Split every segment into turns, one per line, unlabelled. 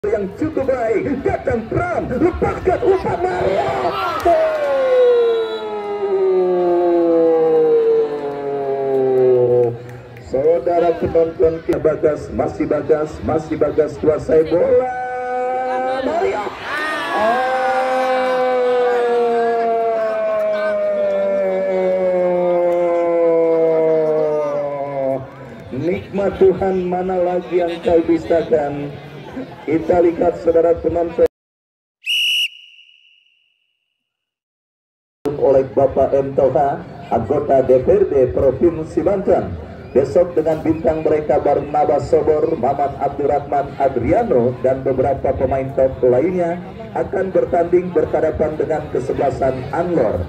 yang cukup baik. Datang Pram, lepaskan umpan Mario. Saudara penonton, masih bagas kuasai bola. Mario. Nikmat Tuhan, mana lagi yang kau bisakan. Kita lihat saudara penonton oleh Bapak M. Toha, anggota DPRD Provinsi Banten. Besok dengan bintang mereka Barnabas Sobor, Mamat Abdurrahman Adriano, dan beberapa pemain top lainnya akan bertanding berhadapan dengan kesebelasan Anglor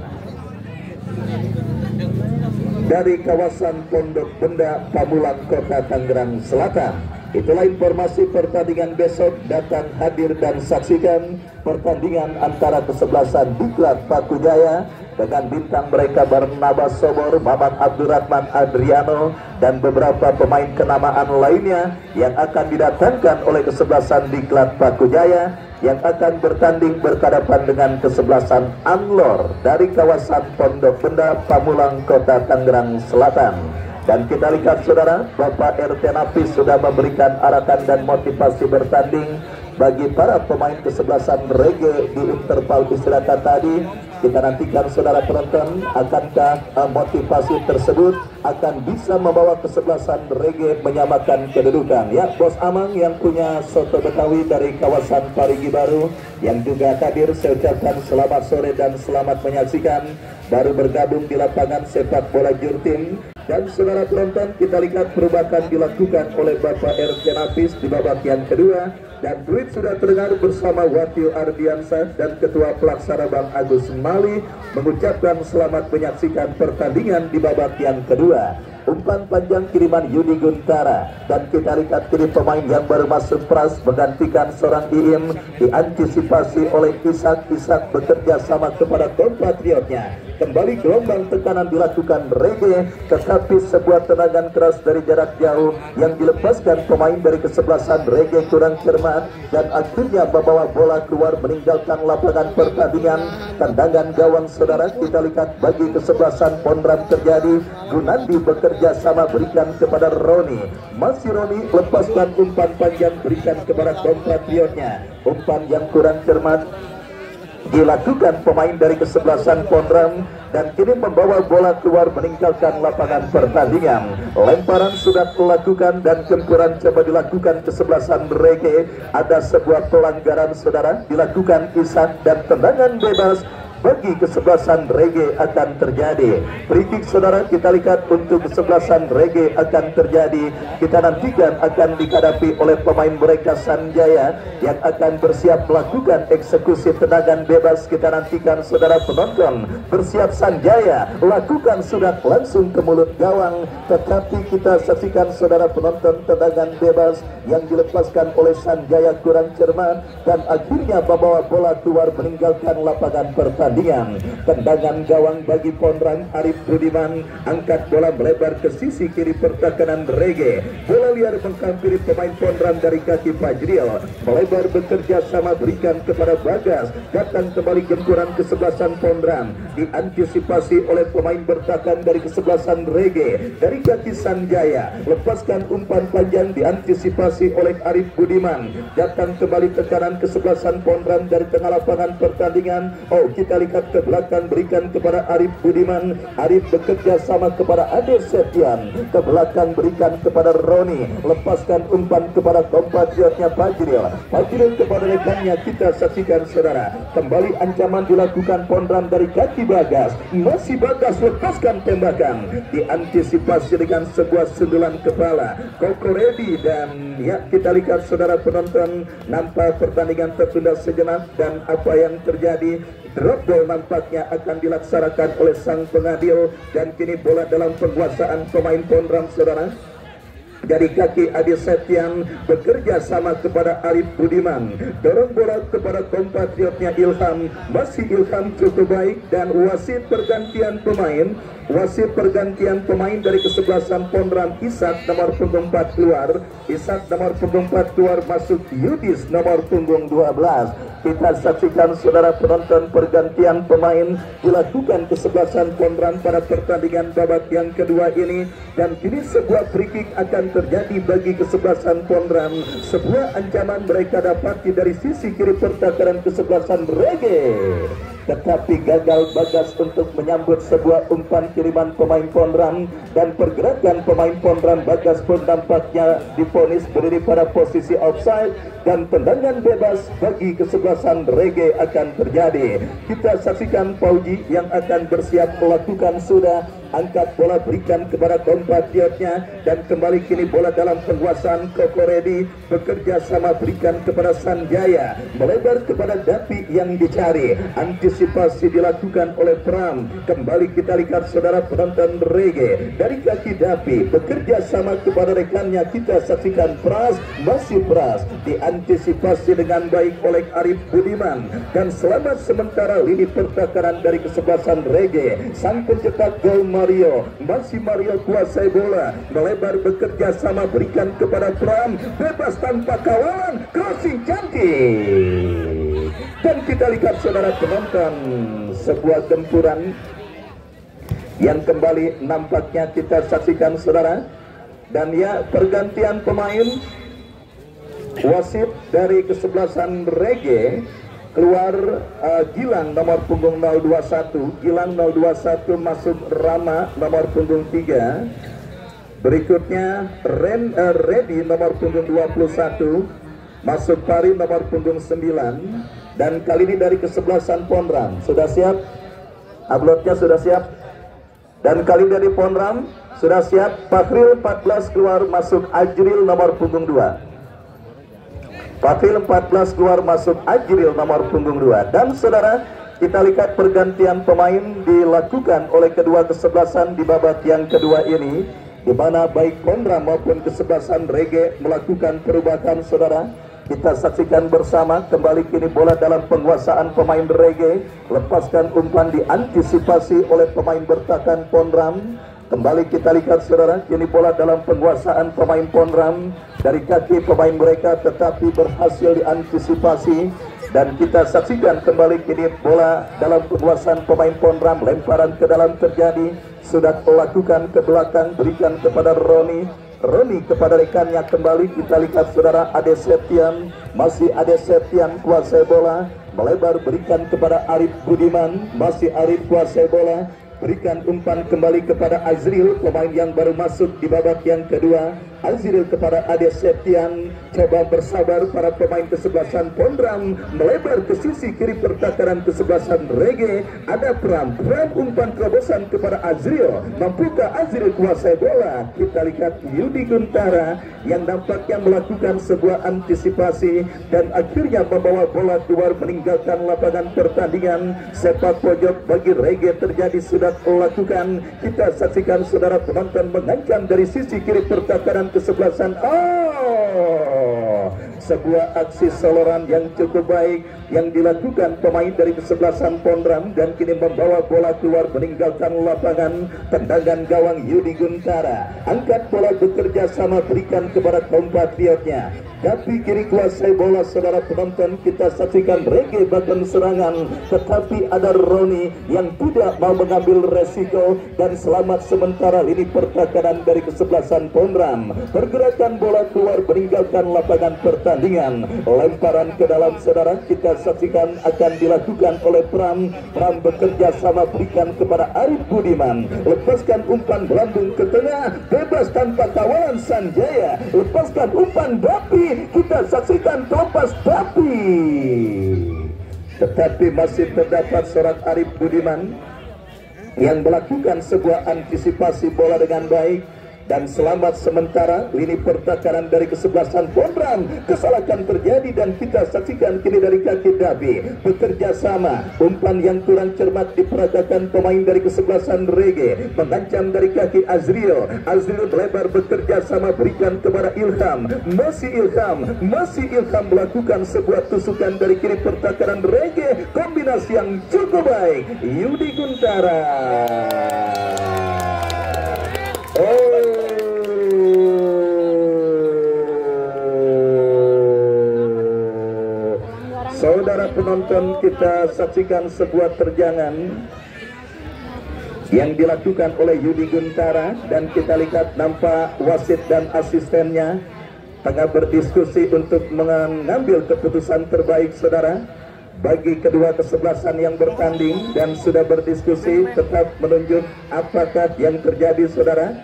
dari kawasan Pondok Benda, Pamulang, Kota Tangerang Selatan. Itulah informasi pertandingan besok. Datang, hadir dan saksikan pertandingan antara kesebelasan Diklat Paku Jaya dengan bintang mereka Barnabas Sobor, Mamat Abdurrahman Adriano, dan beberapa pemain kenamaan lainnya yang akan didatangkan oleh kesebelasan Diklat Paku Jaya yang akan bertanding berhadapan dengan kesebelasan Anglor dari kawasan Pondok Benda, Pamulang, Kota Tangerang Selatan. Dan kita lihat saudara, Bapak RT Nafis sudah memberikan arahan dan motivasi bertanding bagi para pemain kesebelasan Rege di interval istirahat tadi. Kita nantikan saudara penonton, akankah motivasi tersebut akan bisa membawa kesebelasan Rege menyamakan kedudukan. Ya, Bos Amang yang punya soto Betawi dari kawasan Parigi Baru yang juga hadir, saya ucapkan selamat sore dan selamat menyaksikan. Baru bergabung di lapangan sepak bola Jurtim. Dan saudara penonton, kita lihat perubahan dilakukan oleh Bapak RT Nafis di babak yang kedua. Dan duit sudah terdengar bersama Watio Ardiansah dan Ketua Pelaksana Bang Agus Mali mengucapkan selamat menyaksikan pertandingan di babak yang kedua. Umpan panjang kiriman Yudi Guntara, dan kita lihat kini pemain yang baru masuk Pras menggantikan seorang Iim, diantisipasi oleh Isak bekerja sama kepada kompatriotnya. Kembali gelombang tekanan dilakukan Rege, tetapi sebuah tendangan keras dari jarak jauh yang dilepaskan pemain dari kesebelasan Rege kurang cermat dan akhirnya membawa bola keluar meninggalkan lapangan pertandingan. Tendangan gawang saudara kita lihat bagi kesebelasan Pondram terjadi. Gunandi bekerja sama berikan kepada Roni. Masih Roni lepaskan umpan panjang berikan kepada kompatriotnya. Umpan yang kurang cermat dilakukan pemain dari kesebelasan Pondram dan kini membawa bola keluar meninggalkan lapangan pertandingan. Lemparan sudah dilakukan dan gempuran coba dilakukan kesebelasan Rege. Ada sebuah pelanggaran saudara dilakukan Isak dan tendangan bebas bagi kesebelasan Rege akan terjadi. Free kick saudara kita lihat untuk kesebelasan Rege akan terjadi. Kita nantikan akan dihadapi oleh pemain mereka Sanjaya yang akan bersiap melakukan eksekusi tendangan bebas. Kita nantikan saudara penonton, bersiap Sanjaya lakukan sudah langsung ke mulut gawang, tetapi kita saksikan saudara penonton tendangan bebas yang dilepaskan oleh Sanjaya kurang cermat dan akhirnya membawa bola keluar meninggalkan lapangan pertandingan. Tendangan gawang bagi Pondram, Arif Budiman angkat bola melebar ke sisi kiri pertahanan Rege. Bola liar menghampiri pemain Pondram dari kaki Fajril, melebar bekerja sama berikan kepada Bagas. Datang kembali gempuran kesebelasan Pondram, diantisipasi oleh pemain bertahan dari kesebelasan Rege dari kaki Sanjaya. Lepaskan umpan panjang diantisipasi oleh Arif Budiman. Datang kembali tekanan kesebelasan Pondram dari tengah lapangan pertandingan. Oh, kita lihat ke belakang berikan kepada Arif Budiman. Arif bekerja sama kepada Ade Septian, ke belakang berikan kepada Roni, lepaskan umpan kepada kompatriotnya Fajril kepada rekannya. Kita saksikan saudara, kembali ancaman dilakukan Pondram dari kaki Bagas. Masih Bagas lepaskan tembakan, diantisipasi dengan sebuah sundulan kepala Koko Redi. Dan ya kita lihat saudara penonton, nampak pertandingan tertunda sejenak dan apa yang terjadi, drop ball nampaknya akan dilaksanakan oleh sang pengadil dan kini bola dalam penguasaan pemain Pondram saudara. dari kaki Adi Septian bekerja sama kepada Arif Budiman, dorong bola kepada kompatriotnya Ilham, masih Ilham cukup baik, dan wasit pergantian pemain dari kesebelasan Pondram. Ishak nomor punggung 4 keluar, Ishak nomor punggung 4 keluar, masuk Yudis nomor punggung 12. Kita saksikan saudara penonton, pergantian pemain dilakukan kesebelasan Pondram pada pertandingan babak yang kedua ini, dan kini sebuah free kick akan terjadi bagi kesebelasan Pondram. Sebuah ancaman mereka dapati dari sisi kiri pertahanan kesebelasan Rege, tetapi gagal Bagas untuk menyambut sebuah umpan kiriman pemain Pondram, dan pergerakan pemain Pondram Bagas pun nampaknya divonis berdiri pada posisi offside, dan tendangan bebas bagi kesebelasan Rege akan terjadi. Kita saksikan Pauji yang akan bersiap melakukan sudah, angkat bola berikan kepada kompatriotnya, dan kembali kini bola dalam penguasaan Kokoredi, bekerja sama berikan kepada Sanjaya, melebar kepada Dapi yang dicari, antisipasi dilakukan oleh Pram. Kembali kita lihat saudara penonton, Rege dari kaki Dapi bekerja sama kepada rekannya. Kita saksikan Pras, masih Pras diantisipasi dengan baik oleh Arif Budiman, dan selamat sementara lini pertahanan dari kesebelasan Rege. Sang pencetak gol Mario, masih Mario kuasai bola, melebar bekerja sama berikan kepada Pram, bebas tanpa kawalan, crossing cantik. Dan kita lihat saudara penonton, sebuah gempuran yang kembali nampaknya kita saksikan saudara, dan ya pergantian pemain. Wasit dari kesebelasan Rege keluar Gilang nomor punggung 021, Gilang 021 masuk Rama nomor punggung 3. Berikutnya Redi nomor punggung 21 masuk Pari nomor punggung 9. Dan kali ini dari kesebelasan Pondram sudah siap, uploadnya sudah siap, dan kali dari Pondram sudah siap. Pakril 14 keluar masuk Ajril nomor punggung 2. Pakril 14 keluar masuk Ajril nomor punggung 2. Dan saudara, kita lihat pergantian pemain dilakukan oleh kedua kesebelasan di babak yang kedua ini, di mana baik Pondram maupun kesebelasan Rege melakukan perubahan saudara. Kita saksikan bersama, kembali kini bola dalam penguasaan pemain Rege, lepaskan umpan diantisipasi oleh pemain bertahan Pondram. Kembali kita lihat saudara, kini bola dalam penguasaan pemain Pondram dari kaki pemain mereka, tetapi berhasil diantisipasi. Dan kita saksikan kembali kini bola dalam penguasaan pemain Pondram, lemparan ke dalam terjadi, sudah melakukan ke belakang, berikan kepada Roni kepada rekannya. Kembali kita lihat saudara, Ade Septian, masih Ade Septian kuasai bola, melebar berikan kepada Arif Budiman, masih Arif kuasai bola, berikan umpan kembali kepada Azril, pemain yang baru masuk di babak yang kedua. Azril kepada Ade Septian, coba bersabar para pemain kesebelasan Pondram, melebar ke sisi kiri pertahanan kesebelasan Rege. Ada Pram umpan terobosan kepada Azril, mampukah Azril kuasai bola? Kita lihat Yudi Guntara yang nampaknya melakukan sebuah antisipasi dan akhirnya membawa bola keluar meninggalkan lapangan pertandingan. Sepak pojok bagi Rege terjadi sudah melakukan. Kita saksikan saudara penonton, mengancam dari sisi kiri pertahanan kesebelasan. Sebuah aksi soloran yang cukup baik yang dilakukan pemain dari kesebelasan Pondram, dan kini membawa bola keluar meninggalkan lapangan. Tendangan gawang Yudi Guntara, angkat bola bekerja sama berikan kepada kompatriotnya. Tapi kiri kuasai bola saudara penonton. Kita saksikan Rege bagian serangan, tetapi ada Roni yang tidak mau mengambil resiko, dan selamat sementara lini pertahanan dari kesebelasan Pondram. Pergerakan bola keluar meninggalkan lapangan pertandingan, lemparan ke dalam saudara. Kita saksikan akan dilakukan oleh Pram bekerja sama berikan kepada Arif Budiman, lepaskan umpan melambung ke tengah, bebas tanpa kawalan Sanjaya, lepaskan umpan Dapi. Kita saksikan lepas Dapi, tetapi masih terdapat seorang Arif Budiman yang melakukan sebuah antisipasi bola dengan baik, dan selamat sementara lini pertakaran dari kesebelasan Pondram. Kesalahan terjadi dan kita saksikan kini dari kaki Dabi bekerja sama, umpan yang kurang cermat diperagakan pemain dari kesebelasan Rege, mengancam dari kaki Azril lebar bekerja sama berikan kepada Ilham, masih Ilham melakukan sebuah tusukan dari kiri pertakaran Rege, kombinasi yang cukup baik. Yudi Guntara, saudara penonton, kita saksikan sebuah terjangan yang dilakukan oleh Yudi Guntara, dan kita lihat nampak wasit dan asistennya tengah berdiskusi untuk mengambil keputusan terbaik, saudara, bagi kedua kesebelasan yang bertanding, dan sudah berdiskusi tetap menunjuk apakah yang terjadi, saudara.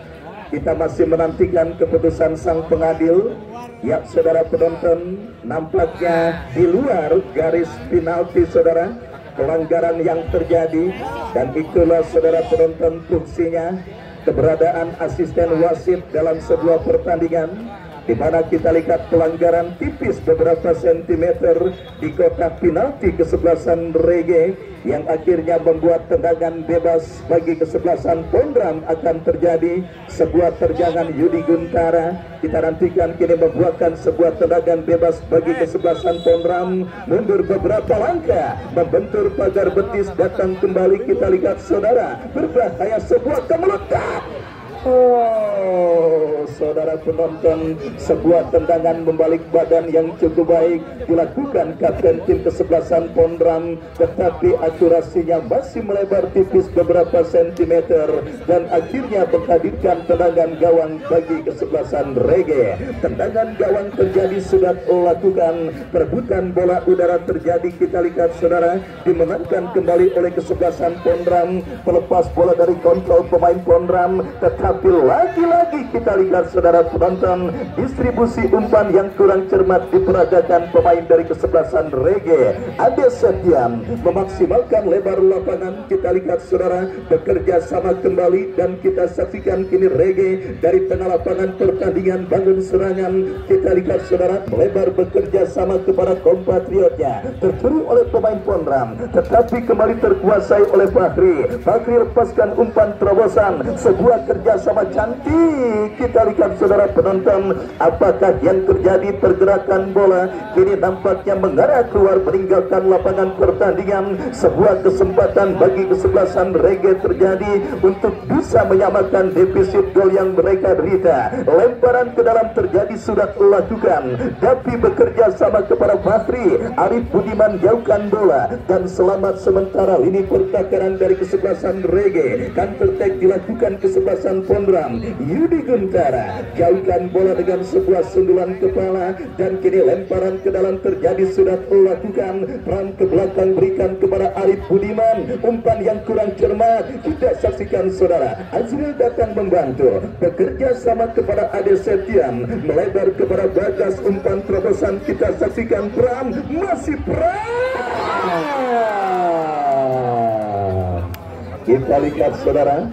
Kita masih menantikan keputusan sang pengadil. Ya, saudara penonton, nampaknya di luar garis penalti, saudara, pelanggaran yang terjadi, dan itulah saudara penonton fungsinya keberadaan asisten wasit dalam sebuah pertandingan, di mana kita lihat pelanggaran tipis beberapa sentimeter di kotak penalti kesebelasan Rege yang akhirnya membuat tendangan bebas bagi kesebelasan Pondram akan terjadi. Sebuah terjangan Yudi Guntara kita nantikan kini membuatkan sebuah tendangan bebas bagi kesebelasan Pondram, mundur beberapa langkah, membentur pagar betis, datang kembali. Kita lihat saudara, berbahaya sebuah kemelekat. Saudara penonton, sebuah tendangan membalik badan yang cukup baik dilakukan kapten tim kesebelasan Pondram, tetapi akurasinya masih melebar tipis beberapa sentimeter dan akhirnya menghadirkan tendangan gawang bagi kesebelasan Rege. Tendangan gawang terjadi, sudah lakukan perebutan bola udara terjadi. Kita lihat saudara, dimenangkan kembali oleh kesebelasan Pondram, pelepas bola dari kontrol pemain Pondram, tapi lagi-lagi kita lihat saudara penonton, distribusi umpan yang kurang cermat diperagakan pemain dari kesebelasan Rege. Ade Septian memaksimalkan lebar lapangan. Kita lihat saudara, bekerja sama kembali, dan kita saksikan kini Rege dari tengah lapangan pertandingan bangun serangan. Kita lihat saudara, melebar bekerja sama kepada kompatriotnya, tercuri oleh pemain Pondram, tetapi kembali terkuasai oleh Fahri lepaskan umpan terobosan, sebuah kerja sama cantik. Kita lihat saudara penonton, apakah yang terjadi? Pergerakan bola kini nampaknya mengarah keluar meninggalkan lapangan pertandingan. Sebuah kesempatan bagi kesebelasan Rege terjadi untuk bisa menyamakan defisit gol yang mereka derita. Lemparan ke dalam terjadi, sudah dilakukan, tapi bekerja sama kepada Fahri. Arif Budiman jauhkan bola, dan selamat sementara lini pertakaran dari kesebelasan Rege. Counter attack dilakukan kesebelasan Pondram. Yudi Guntara jauhkan bola dengan sebuah sundulan kepala, dan kini lemparan ke dalam terjadi, sudah dilakukan, peran ke belakang berikan kepada Arif Budiman, umpan yang kurang cermat. Kita saksikan saudara, Azril datang membantu, bekerja sama kepada Ade Septian, melebar kepada Bagas, umpan terobosan. Kita saksikan Pram, masih Pram. Kita lihat saudara,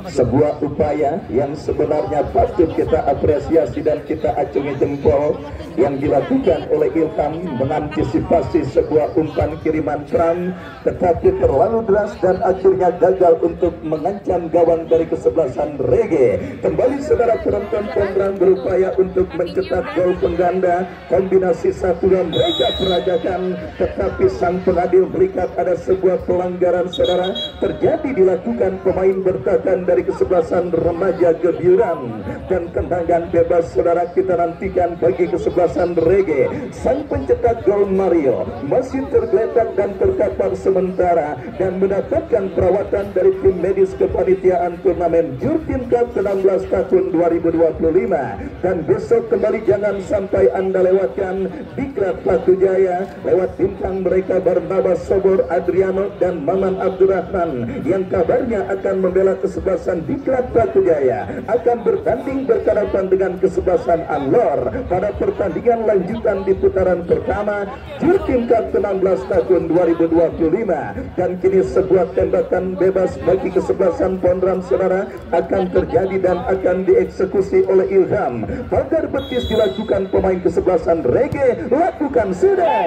sebuah upaya yang sebenarnya patut kita apresiasi dan kita acungi jempol yang dilakukan oleh Ilham mengantisipasi sebuah umpan kiriman Pram, tetapi terlalu deras dan akhirnya gagal untuk mengancam gawang dari kesebelasan Rege. Kembali saudara penonton, Pondram berupaya untuk mencetak gol pengganda, kombinasi satu yang mereka peragakan, tetapi sang pengadil melihat ada sebuah pelanggaran saudara terjadi, dilakukan pemain bertahan dari kesebelasan Remaja Gebyuran, dan tendangan bebas saudara kita nantikan bagi kesebelasan Rege. Sang pencetak gol Mario masih tergeletak dan terkapar sementara dan mendapatkan perawatan dari tim medis kepanitiaan turnamen Jurtin Cup ke-16 tahun 2025. Dan besok kembali jangan sampai anda lewatkan Diklat Batu Jaya lewat bintang mereka Barnabas Sobor, Adriano dan Maman Abdurrahman yang kabarnya akan membela kesebelasan kesebelasan Diklat Batu Jaya akan bertanding berhadapan dengan kesebelasan Anlor pada pertandingan lanjutan di putaran pertama Jurtim Cup ke-16 tahun 2025. Dan kini sebuah tembakan bebas bagi kesebelasan Pondram saudara akan terjadi dan akan dieksekusi oleh Ilham. Pagar betis dilakukan pemain kesebelasan Rege, lakukan sudah.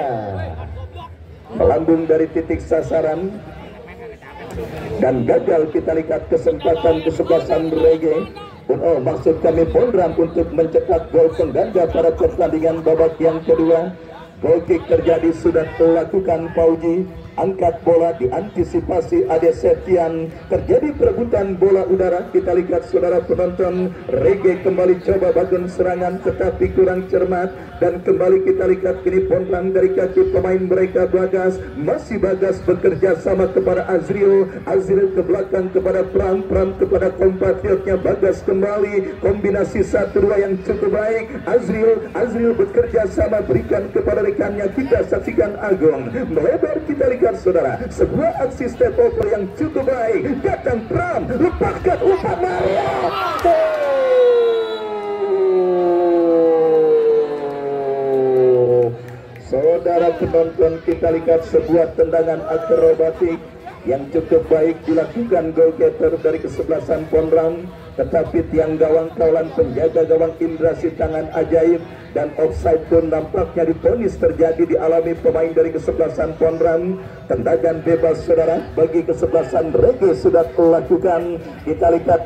Melambung dari titik sasaran dan gagal. Kita lihat kesempatan kesebelasan Rege. Oh, maksud kami Pondram untuk mencetak gol pengganda pada pertandingan babak yang kedua. Goal kick terjadi, sudah dilakukan Pauji. Angkat bola diantisipasi Ade Septian. Terjadi perebutan bola udara. Kita lihat saudara penonton, Rege kembali coba bangun serangan tetapi kurang cermat. Dan kembali kita lihat kini Pondram dari kaki pemain mereka Bagas. Masih Bagas bekerja sama kepada Azril. Azril ke belakang kepada Pram kepada kompatriotnya Bagas kembali. Kombinasi 1-2 yang cukup baik. Azril bekerja sama berikan kepada rekannya. Kita saksikan Agung melebar. Kita lihat saudara, sebuah aksi step over yang cukup baik. Datang Pram, lepaskan umpan Mario. Saudara penonton, kita lihat sebuah tendangan akrobatik yang cukup baik dilakukan goalkeeper dari kesebelasan Pondram, tetapi tiang gawang kawalan penjaga gawang Indra si tangan ajaib. Dan offside pun nampaknya diponis terjadi dialami pemain dari kesebelasan Pondram. Tendangan bebas saudara bagi kesebelasan Rege sudah dilakukan. Kita lihat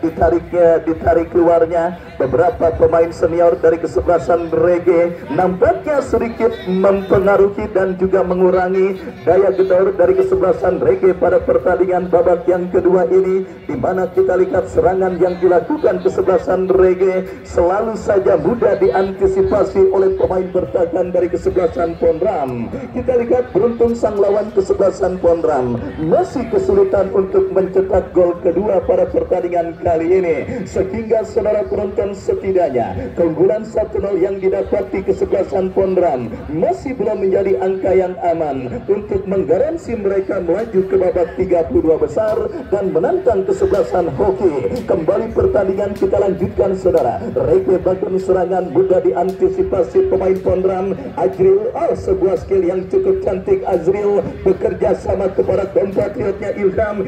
ditarik keluarnya beberapa pemain senior dari kesebelasan Rege. Nampaknya sedikit mempengaruhi dan juga mengurangi daya gedor dari kesebelasan Rege pada pertandingan babak yang kedua ini, di mana kita lihat serangan yang dilakukan kesebelasan Rege selalu saja mudah diantisipasi oleh pemain bertahan dari kesebelasan Pondram. Kita lihat beruntung sang lawan kesebelasan Pondram masih kesulitan untuk mencetak gol kedua pada pertandingan kali ini, sehingga saudara penonton setidaknya keunggulan 1-0 yang didapati kesebelasan Pondram masih belum menjadi angka yang aman untuk menggaransi mereka melaju ke babak 32 besar dan menantang kesebelasan Hoki. Kembali pertandingan kita lanjutkan saudara. Rege bangun serangan mudah diantisipasi pemain Pondram. Azril, sebuah skill yang cukup cantik. Azril bekerja sama kepada kompatriotnya Ilham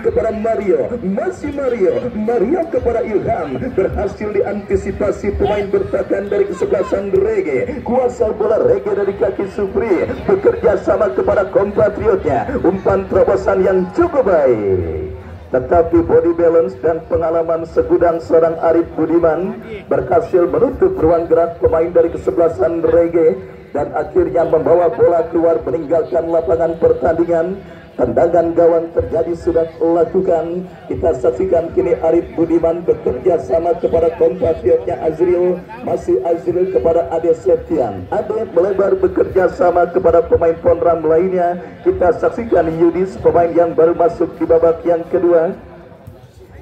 kepada Mario, masih Mario kepada Ilham. Berhasil diantisipasi pemain bertahan dari kesebelasan Rege. Kuasa bola Rege dari kaki Supri bekerja sama kepada kompatriotnya. Umpan terobosan yang cukup baik, tetapi body balance dan pengalaman segudang seorang Arif Budiman berhasil menutup ruang gerak pemain dari kesebelasan Rege dan akhirnya membawa bola keluar meninggalkan lapangan pertandingan. Tendangan gawang terjadi sudah dilakukan. Kita saksikan kini Arif Budiman bekerja sama kepada kompatriotnya Azril, masih Azril kepada Ade Septian. Ade melebar bekerja sama kepada pemain Pondram lainnya. Kita saksikan Yudis, pemain yang baru masuk di babak yang kedua.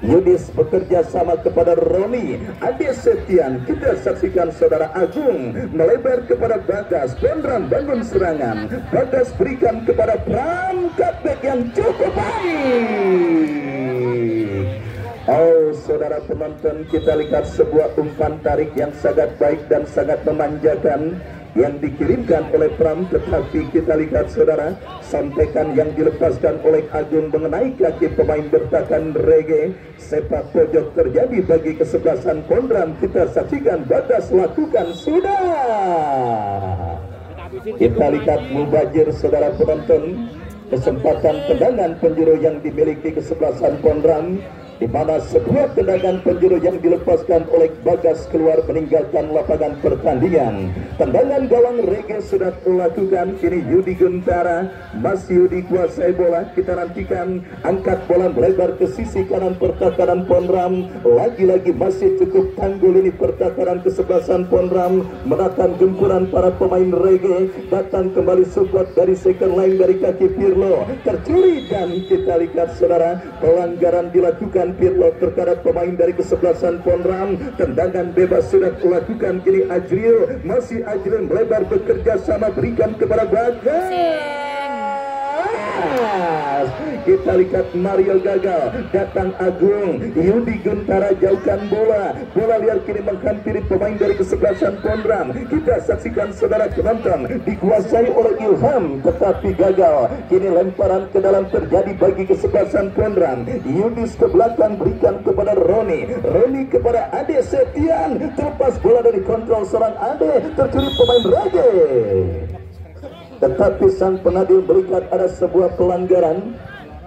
Yudis bekerja sama kepada Roni, Ade Septian. Kita saksikan saudara Agung melebar kepada Bagas. Pondram bangun serangan. Bagas berikan kepada Pram, cutback yang cukup baik. Oh saudara penonton, kita lihat sebuah umpan tarik yang sangat baik dan sangat memanjakan yang dikirimkan oleh Pram, tetapi kita lihat saudara, sampekan yang dilepaskan oleh Agung mengenai kaki pemain bertahan Rege. Sepak pojok terjadi bagi kesebelasan Pondram. Kita saksikan Bagas lakukan sudah. Kita lihat mubajir saudara penonton, kesempatan tendangan penjuru yang dimiliki kesebelasan Pondram, di mana sebuah tendangan penjuru yang dilepaskan oleh Bagas keluar meninggalkan lapangan pertandingan. Tendangan gawang Rege sudah dilakukan. Kini Yudi Guntara, masih Yudi kuasai bola. Kita nantikan angkat bola melebar ke sisi kanan pertahanan Pondram. Lagi-lagi masih cukup tanggul ini pertahanan kesebelasan Pondram menahan gempuran para pemain Rege. Datang kembali support dari second line dari kaki Pirlo, tercuri dan kita lihat saudara, pelanggaran dilakukan Pirlo terhadap pemain dari kesebelasan Pondram. Tendangan bebas sudah dilakukan. Kini Azril, masih Azril melebar bekerja sama berikan kepada Bagas. Kita lihat Mario gagal, datang Agung, Yudi Guntara jauhkan bola liar kini menghampiri pemain dari kesebelasan Pondram. Kita saksikan saudara penonton, dikuasai oleh Ilham tetapi gagal. Kini lemparan ke dalam terjadi bagi kesebelasan Pondram. Yudis ke belakang berikan kepada Roni kepada Ade Setian, terlepas bola dari kontrol seorang Ade, tercuri pemain Rege. Tetapi sang pengadil berikan ada sebuah pelanggaran.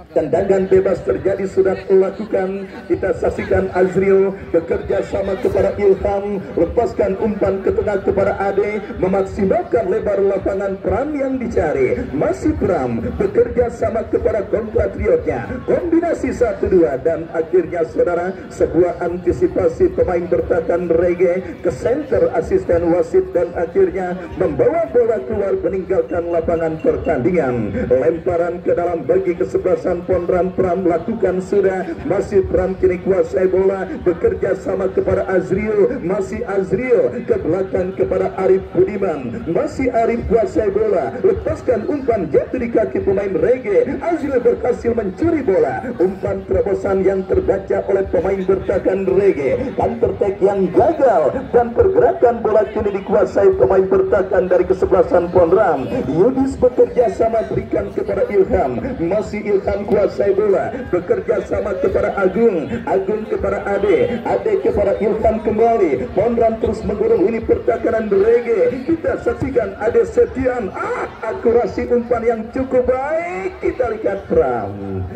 Tendangan bebas terjadi sudah dilakukan. Kita saksikan Azril bekerja sama kepada Ilham, lepaskan umpan ke tengah kepada Ade, memaksimalkan lebar lapangan Pram yang dicari. Masih Pram bekerja sama kepada compatriotnya, kombinasi 1-2 dan akhirnya saudara sebuah antisipasi pemain bertahan Rege ke center asisten wasit dan akhirnya membawa bola keluar meninggalkan lapangan pertandingan. Lemparan ke dalam bagi kesebelasan Pondram. Pram lakukan sudah, masih Pram kini kuasai bola, bekerja sama kepada Azril, masih Azril ke belakang kepada Arif Budiman, masih Arif kuasai bola, lepaskan umpan jatuh di kaki pemain Rege. Azril berhasil mencuri bola, umpan terobosan yang terbaca oleh pemain bertahan Rege, counter attack yang gagal dan pergerakan bola kini dikuasai pemain bertahan dari kesebelasan Pondram. Yudis bekerja sama berikan kepada Ilham, masih Ilham kuasai bola, bekerja sama kepada Agung kepada Ade kepada Ilham kembali. Pondram terus menggurung ini pertahanan Rege. Kita saksikan Ade Setian, akurasi umpan yang cukup baik. Kita lihat Pram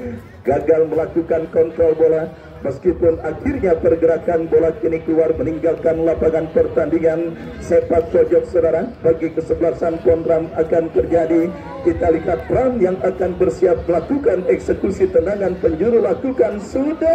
gagal melakukan kontrol bola. Meskipun akhirnya pergerakan bola kini keluar meninggalkan lapangan pertandingan. Sepak pojok saudara bagi kesebelasan Pondram akan terjadi. Kita lihat Pram yang akan bersiap melakukan eksekusi tendangan penjuru, lakukan sudah.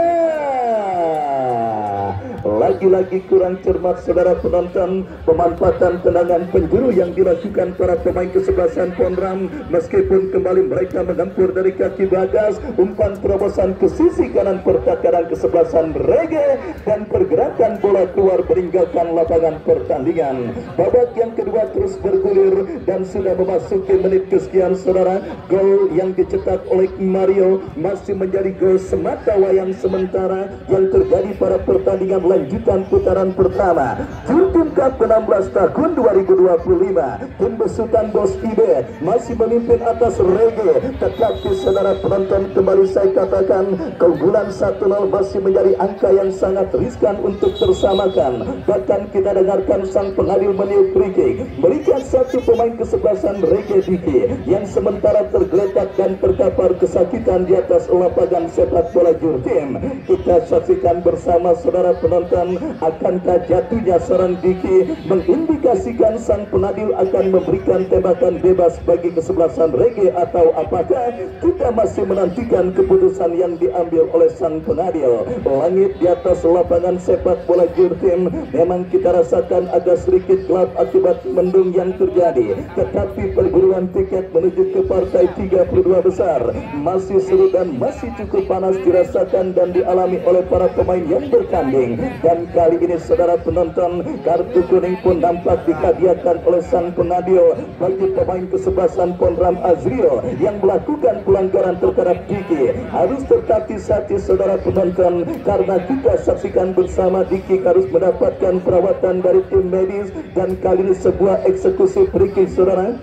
Lagi-lagi kurang cermat saudara penonton pemanfaatan tendangan penjuru yang dilakukan para pemain kesebelasan Pondram. Meskipun kembali mereka menempur dari kaki Bagas, umpan terobosan ke sisi kanan pertahanan kesebelasan Rege dan pergerakan bola keluar meninggalkan lapangan pertandingan. Babak yang kedua terus bergulir dan sudah memasuki menit kesekian saudara. Gol yang dicetak oleh Mario masih menjadi gol semata wayang sementara yang terjadi pada pertandingan lanjutan putaran pertama Jurtim Cup ke-16 tahun 2025. Tim besutan Bos Ibe masih memimpin atas Rege, tetapi saudara penonton kembali saya katakan keunggulan 1-0 masih menjadi angka yang sangat riskan untuk tersamakan. Bahkan kita dengarkan sang pengadil meniup free kick, berikan satu pemain kesebelasan Rege Diki yang sementara tergeletak dan terkapar kesakitan di atas lapangan sepak bola Jurtim. Kita saksikan bersama saudara penonton, akankah jatuhnya seorang Diki mengindikasikan sang penadil akan memberikan tembakan bebas bagi kesebelasan Rege atau apakah kita masih menantikan keputusan yang diambil oleh sang penadil. Langit di atas lapangan sepak bola Jurtim memang kita rasakan agak sedikit gelap akibat mendung yang terjadi, tetapi perburuan tiket menuju ke partai 32 besar masih seru dan masih cukup panas dirasakan dan dialami oleh para pemain yang bertanding. Dan kali ini saudara penonton, kartu kuning pun nampak dihadiahkan oleh sang penadil bagi pemain kesebelasan Pondram Azril yang melakukan pelanggaran terhadap Diki. Harus terhati-hati saudara penonton, karena kita saksikan bersama Diki harus mendapatkan perawatan dari tim medis. Dan kali ini sebuah eksekusi free kick saudara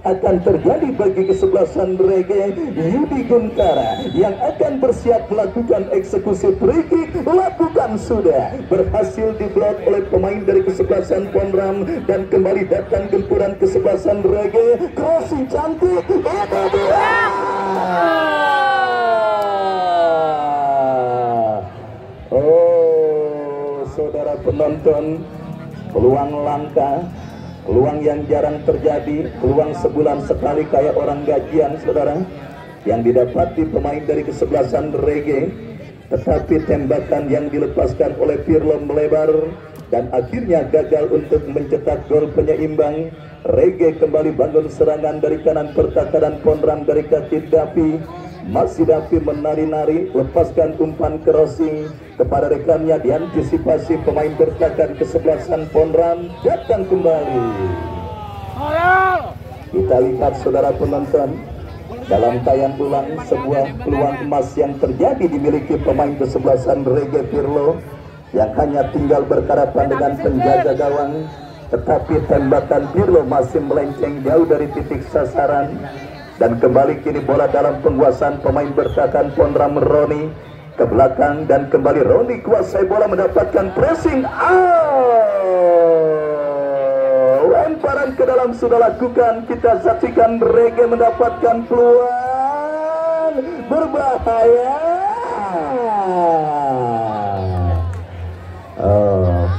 akan terjadi bagi kesebelasan Rege. Yudi Guntara yang akan bersiap melakukan eksekusi free kick, lakukan sudah, berhasil diblok oleh pemain dari kesebelasan Pondram dan kembali datang gempuran kesebelasan Rege. Crossing cantik, itu dia. Oh saudara penonton, peluang langka, peluang yang jarang terjadi, peluang sebulan sekali kayak orang gajian saudara yang didapati pemain dari kesebelasan Rege, tetapi tembakan yang dilepaskan oleh Pirlo melebar dan akhirnya gagal untuk mencetak gol penyeimbang. Rege kembali bangun serangan dari kanan pertahanan Pondram dari kaki Davi. Masih Davi menari-nari, lepaskan umpan crossing kepada rekannya, diantisipasi pemain bertahan kesebelasan Pondram, datang kembali. Kita lihat saudara penonton, Dalam tayang ulang, sebuah peluang emas yang terjadi dimiliki pemain kesebelasan Rege Pirlo yang hanya tinggal berhadapan dengan penjaga gawang, tetapi tembakan Pirlo masih melenceng jauh dari titik sasaran. Dan kembali kini bola dalam penguasaan pemain bertahan Ponram Roni ke belakang, dan kembali Roni kuasai bola, mendapatkan pressing. Lemparan ke dalam sudah lakukan. Kita saksikan Rege mendapatkan peluang berbahaya.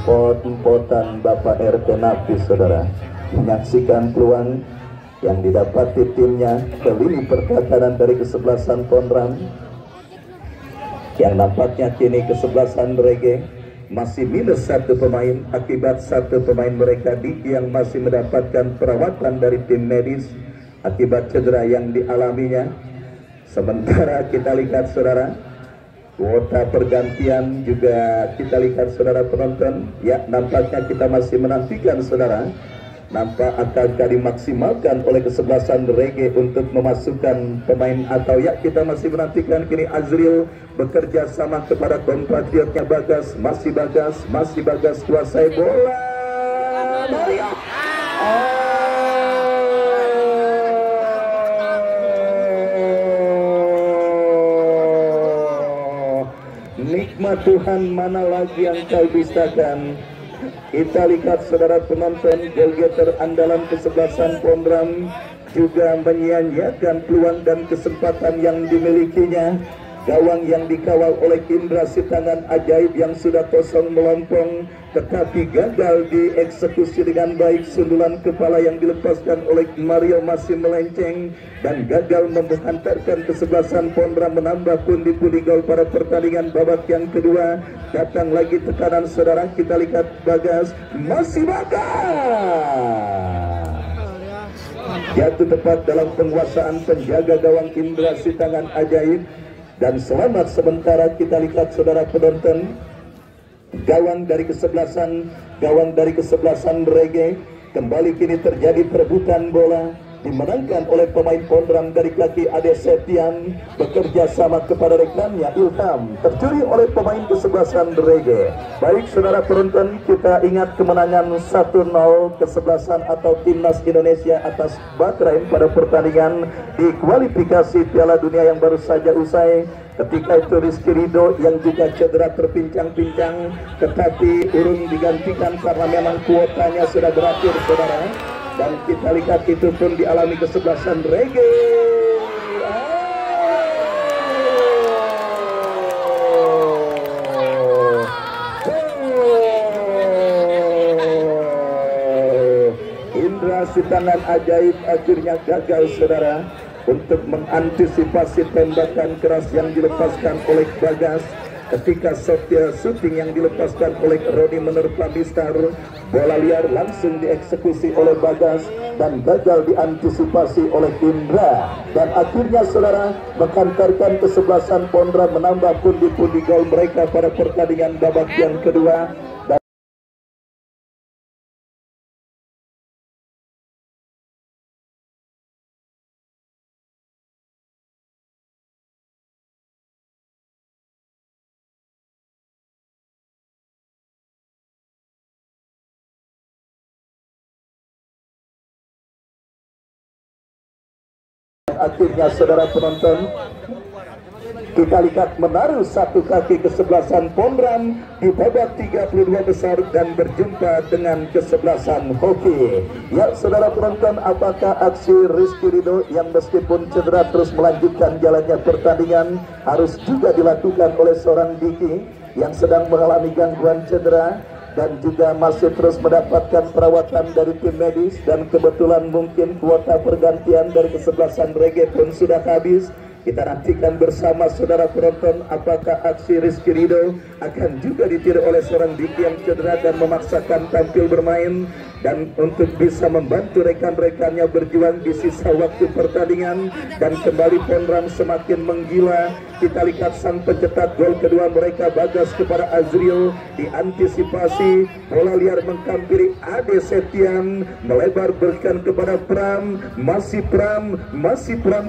Pot-potan Bapak RT Nafis, saudara, menyaksikan peluang yang didapati timnya ke lini pertahanan dari kesebelasan Ponram, yang nampaknya kini kesebelasan Rege masih minus satu pemain akibat satu pemain mereka yang masih mendapatkan perawatan dari tim medis akibat cedera yang dialaminya. Sementara kita lihat, saudara, kuota pergantian juga kita lihat, saudara penonton, ya nampaknya kita masih menantikan, saudara, nampak akan dimaksimalkan oleh kesebelasan Rege untuk memasukkan pemain, atau ya kita masih menantikan kini Azril bekerja sama kepada kompatriotnya Bagas. Masih Bagas kuasai bola. Mario. Nikmat Tuhan, mana lagi yang kau bisakan. Kita lihat, saudara penonton, goalgetter andalan kesebelasan Ponram juga menyia-nyiakan peluang dan kesempatan yang dimilikinya. Gawang yang dikawal oleh Indra Sitangan ajaib yang sudah kosong melompong, tetapi gagal dieksekusi dengan baik. Sundulan kepala yang dilepaskan oleh Mario masih melenceng dan gagal menghantarkan kesebelasan Ponram menambah pundi-pundi gol pada pertandingan babak yang kedua. Datang lagi tekanan, saudara, kita lihat Bagas, masih Bagas jatuh tepat dalam penguasaan penjaga gawang Indra Sitangan ajaib. Dan selamat sementara kita lihat, saudara penonton, gawang dari kesebelasan Rege kembali kini terjadi perebutan bola, dimenangkan oleh pemain Ponram dari kaki Ade Septian bekerja sama kepada rekannya Ilham, tercuri oleh pemain kesebelasan Rege. Baik, saudara penonton, kita ingat kemenangan 1-0 kesebelasan atau timnas Indonesia atas Bahrain pada pertandingan di kualifikasi Piala Dunia yang baru saja usai. Ketika itu Rizky Ridho yang juga cedera terpincang-pincang, tetapi urung digantikan karena memang kuotanya sudah berakhir, saudara. Dan kita lihat itu pun dialami kesebelasan Rege. Indra Sitangan ajaib akhirnya gagal, saudara, untuk mengantisipasi tembakan keras yang dilepaskan oleh Bagas. Ketika shooting yang dilepaskan oleh Roni menerpa Mister, bola liar langsung dieksekusi oleh Bagas dan gagal diantisipasi oleh Indra, dan akhirnya, saudara, menghantarkan kesebelasan Ponram menambah pundi-pundi gol mereka pada pertandingan babak yang kedua. Akhirnya, saudara penonton, kita lihat menaruh satu kaki kesebelasan Ponram di babak 32 besar dan berjumpa dengan kesebelasan hoki. Ya, saudara penonton, apakah aksi Rizky Ridho yang meskipun cedera terus melanjutkan jalannya pertandingan harus juga dilakukan oleh seorang Diki yang sedang mengalami gangguan cedera dan juga masih terus mendapatkan perawatan dari tim medis, dan kebetulan mungkin kuota pergantian dari kesebelasan Rege pun sudah habis. Kita nantikan bersama, saudara penonton, apakah aksi Rizky Ridho akan juga ditiru oleh seorang Diki yang cedera dan memaksakan tampil bermain. dan untuk bisa membantu rekan-rekannya berjuang di sisa waktu pertandingan. Dan kembali Pondram semakin menggila. Kita lihat sang pencetak gol kedua mereka, Bagas kepada Azril, diantisipasi, bola liar menghampiri Ade Septian, melebar berikan kepada Pram, masih Pram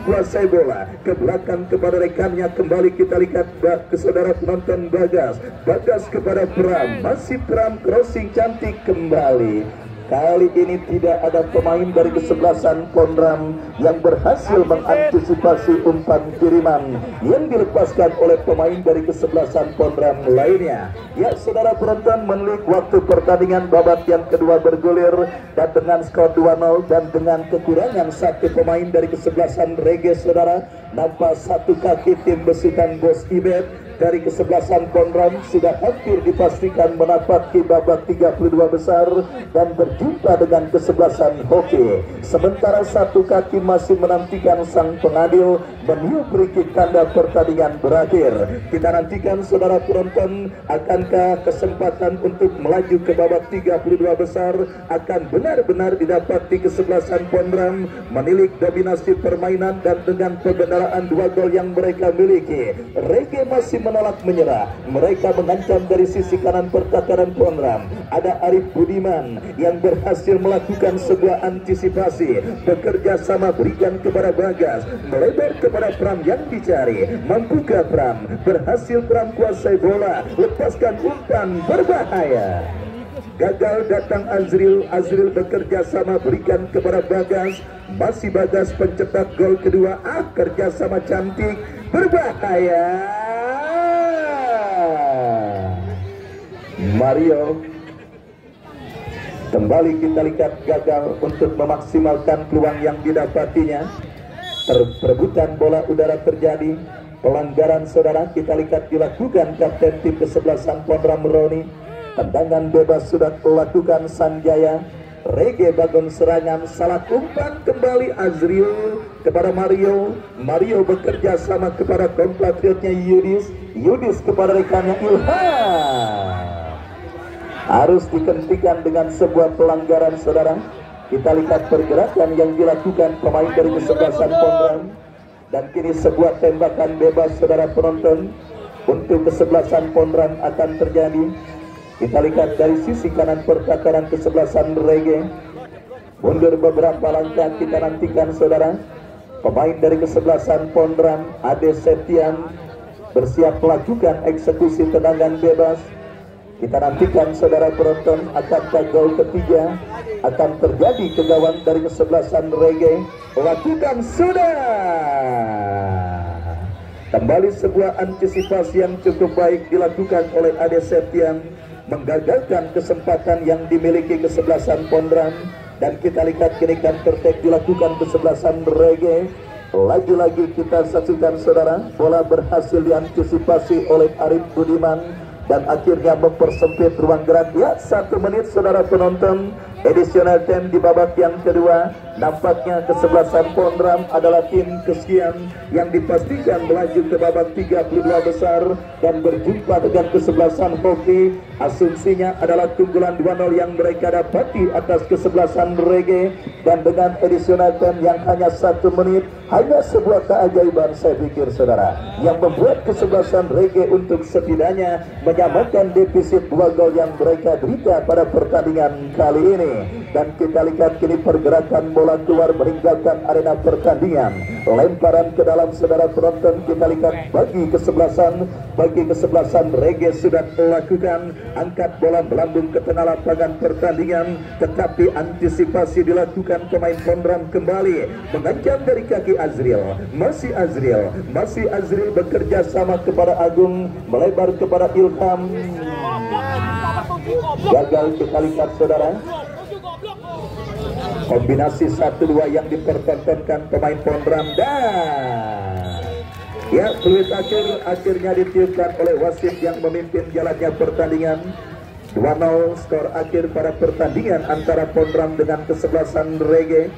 kuasai bola ke belakang kepada rekannya. Kembali kita lihat ke saudara penonton, Bagas kepada Pram, masih Pram, crossing cantik kembali. Kali ini tidak ada pemain dari kesebelasan Pondram yang berhasil mengantisipasi umpan kiriman yang dilepaskan oleh pemain dari kesebelasan Pondram lainnya. Ya, saudara penonton, menilik waktu pertandingan babak yang kedua bergulir, dan dengan skor 2-0 dan dengan kekurangan satu pemain dari kesebelasan Rege, saudara, nampak satu kaki tim besutan Bos Ibet dari kesebelasan Pondram sudah hampir dipastikan menapaki babak 32 besar dan berjumpa dengan kesebelasan Hoki. Sementara satu kaki masih menantikan sang pengadil meniup free tanda pertandingan berakhir. Kita nantikan saudara penonton, akankah kesempatan untuk melaju ke babak 32 besar akan benar-benar didapati kesebelasan Pondram menilik dominasi permainan dan dengan pembendaraan 2 gol yang mereka miliki. Rege masih menolak menyerah. Mereka mengancam dari sisi kanan pertahanan Pondram. Ada Arif Budiman yang berhasil melakukan sebuah antisipasi, bekerja sama berikan kepada Bagas, melebar kepada Pram yang dicari. Mampukah Pram? Berhasil Pram kuasai bola, lepaskan umpan berbahaya. Gagal datang Azril bekerja sama berikan kepada Bagas, masih Bagas pencetak gol kedua. Kerjasama cantik berbahaya. Mario kembali kita lihat gagal untuk memaksimalkan peluang yang didapatinya. Perebutan bola udara terjadi, pelanggaran saudara kita lihat dilakukan kapten tim kesebelasan Pondram Roni. Tendangan bebas sudah dilakukan Sanjaya. Rege bangun serangan, salah umpan kembali Azril kepada Mario. Mario bekerja sama kepada kompatriotnya Yudis kepada rekannya Ilham. Harus dihentikan dengan sebuah pelanggaran saudara. Kita lihat pergerakan yang dilakukan pemain dari kesebelasan Pondram, dan kini sebuah tembakan bebas saudara penonton untuk kesebelasan Pondram akan terjadi. Kita lihat dari sisi kanan pertahanan kesebelasan Rege, mundur beberapa langkah. Kita nantikan saudara, pemain dari kesebelasan Pondram Ade Septian bersiap melakukan eksekusi tendangan bebas. Kita nantikan saudara penonton, akankah gol ketiga akan terjadi ke gawang dari kesebelasan Rege. Lakukan sudah. Kembali sebuah antisipasi yang cukup baik dilakukan oleh Ade Septian, menggagalkan kesempatan yang dimiliki kesebelasan Pondram. Dan kita lihat kini counter-attack dilakukan kesebelasan Rege. Lagi-lagi kita saksikan saudara, bola berhasil diantisipasi oleh Arif Budiman dan akhirnya mempersempit ruang gerak. Ya, 1 menit saudara penonton, additional time di babak yang kedua. Nampaknya kesebelasan Pondram adalah tim kesekian yang dipastikan melaju ke babak 32 besar dan berjumpa dengan kesebelasan Hoki. Asumsinya adalah keunggulan 2-0 yang mereka dapati atas kesebelasan Rege, dan dengan additional time yang hanya 1 menit, hanya sebuah keajaiban saya pikir saudara, yang membuat kesebelasan Rege untuk setidaknya menyamakan defisit 2 gol yang mereka derita pada pertandingan kali ini. Dan kita lihat kini pergerakan bola keluar meninggalkan arena pertandingan, lemparan ke dalam saudara penonton. Kita lihat bagi kesebelasan Rege sudah melakukan, angkat bola melambung ke tengah lapangan pertandingan, tetapi antisipasi dilakukan pemain Pondram kembali mengancam dari kaki Azril. Masih Azril bekerja sama kepada Agung, melebar kepada Ilham. Gagal kita lihat saudara, kombinasi 1-2 yang dipertontonkan pemain Pondram. Dan ya, peluit akhirnya ditiupkan oleh wasit yang memimpin jalannya pertandingan. 2-0 skor akhir pada pertandingan antara Pondram dengan kesebelasan Rege.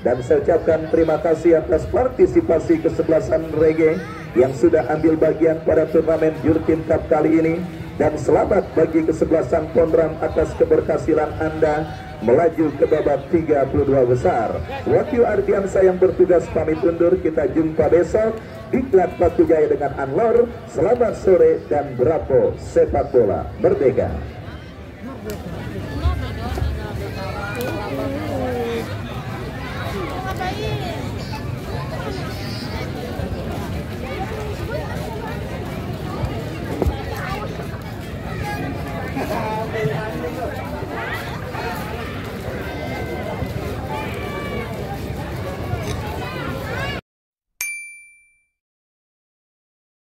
Dan saya ucapkan terima kasih atas partisipasi kesebelasan Rege yang sudah ambil bagian pada turnamen Jurkin Cup kali ini. Dan selamat bagi kesebelasan Pondram atas keberhasilan Anda melaju ke babak 32 besar. Wahyu Ardiansa yang bertugas pamit undur. Kita jumpa besok di Klat Batu Jaya dengan Anwar. Selamat sore dan bravo sepak bola merdeka.